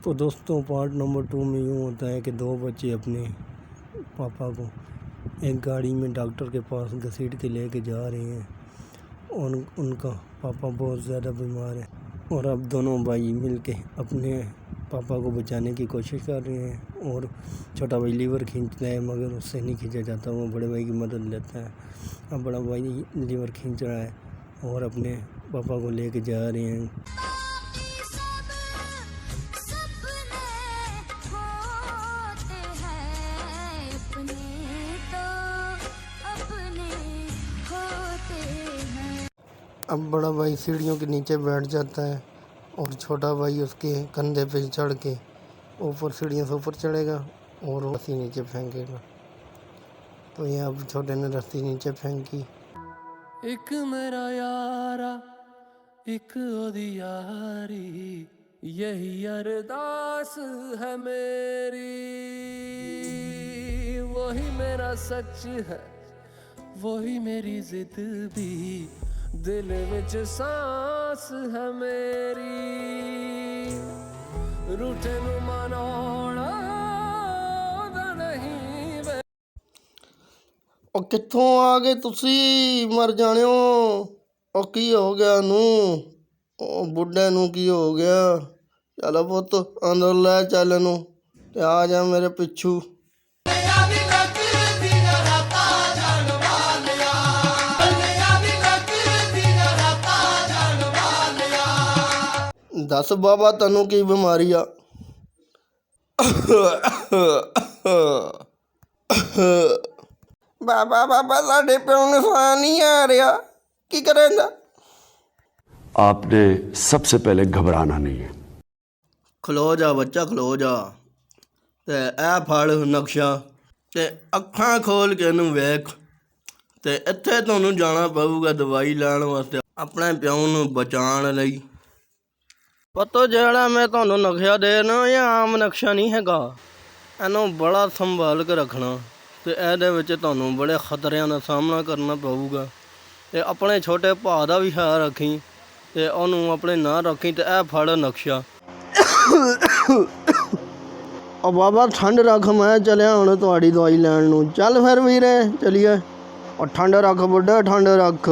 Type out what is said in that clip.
तो दोस्तों part number 2 में यूँ होता है कि दो बच्चे अपने पापा को एक गाड़ी में डॉक्टर के पास घसीट के लेके जा रहे हैं और उनका पापा बहुत ज़्यादा बीमार है और अब दोनों भाई मिलके अपने पापा को बचाने की कोशिश कर रहे हैं। और छोटा भाई लीवर खींचता है मगर उससे नहीं खींचा जाता, वो बड़े भाई की मदद लेता है। अब बड़ा भाई लीवर खींच रहा है और अपने पापा को लेके जा रहे हैं। अब बड़ा भाई सीढ़ियों के नीचे बैठ जाता है और छोटा भाई उसके कंधे पे चढ़ के ऊपर सीढ़ियों से ऊपर चढ़ेगा और रस्सी नीचे फेंकेगा। तो ये अब छोटे ने रस्सी नीचे फेंकी। एक मेरा यारा एक ओदी यारी, यही अरदास है मेरी। वही मेरा सच है वही मेरी जिद भी, दिल विच सांस है मेरी। रूठे नू मनाउणा नहीं वे। ਉਹ ਕਿੱਥੋਂ ਆ ਗਏ ਤੁਸੀਂ? ਮਰ ਜਾਣਿਓ। ਉਹ ਕੀ ਹੋ ਗਿਆ ਨੂੰ? ਉਹ ਬੁੱਢੇ ਨੂੰ ਕੀ ਹੋ ਗਿਆ? ਚੱਲ ਪੁੱਤ ਅੰਦਰ ਲੈ ਚੱਲ ਨੂੰ ਤੇ ਆ ਜਾ ਮੇਰੇ ਪਿੱਛੂ। ਦੱਸ ਬਾਬਾ ਤੈਨੂੰ ਕੀ ਬਿਮਾਰੀ ਆ? बाबा साढ़े प्यो ਨੂੰ ਸਾਹ नहीं आ रहा, की करेंगे? आपने सबसे पहले घबराना नहीं है। खलो जा बच्चा खलो जा ते ए फड़ नक्शा ते अखां खोल के ਇਹਨੂੰ ਵੇਖ ਤੇ ਇੱਥੇ ਤੁਹਾਨੂੰ ਜਾਣਾ ਪਊਗਾ ਦਵਾਈ ਲੈਣ ਵਾਸਤੇ ਆਪਣੇ ਪਿਓ ਨੂੰ ਬਚਾਉਣ ਲਈ। ਪਤੋ ਜਿਹੜਾ ਮੈਂ ਤੁਹਾਨੂੰ ਨਕਸ਼ਾ ਦੇ ਰਿਹਾ ਇਹ ਆਮ ਨਕਸ਼ਾ ਨਹੀਂ ਹੈਗਾ, ਇਹਨੂੰ ਬੜਾ ਸੰਭਾਲ ਕੇ ਰੱਖਣਾ ਤੇ ਇਹਦੇ ਵਿੱਚ ਤੁਹਾਨੂੰ ਬੜੇ ਖਤਰਿਆਂ ਦਾ ਸਾਹਮਣਾ ਕਰਨਾ ਪਊਗਾ। ਤੇ ਆਪਣੇ ਛੋਟੇ ਭਾ ਦਾ ਵੀ ਖਿਆਲ ਰੱਖੀ ਤੇ ਉਹਨੂੰ ਆਪਣੇ ਨਾਲ ਰੱਖੀ ਤੇ ਇਹ ਫੜ ਨਕਸ਼ਾ। ਉਹ ਬਾਬਾ ਠੰਡ ਰੱਖ, ਮੈਂ ਚੱਲਿਆ ਹੁਣ ਤੁਹਾਡੀ ਦਵਾਈ ਲੈਣ ਨੂੰ। ਚੱਲ ਫਿਰ ਵੀਰੇ ਚੱਲੀਏ। ਉਹ ਠੰਡ ਰੱਖ ਬੁੱਢਾ ਠੰਡ ਰੱਖ।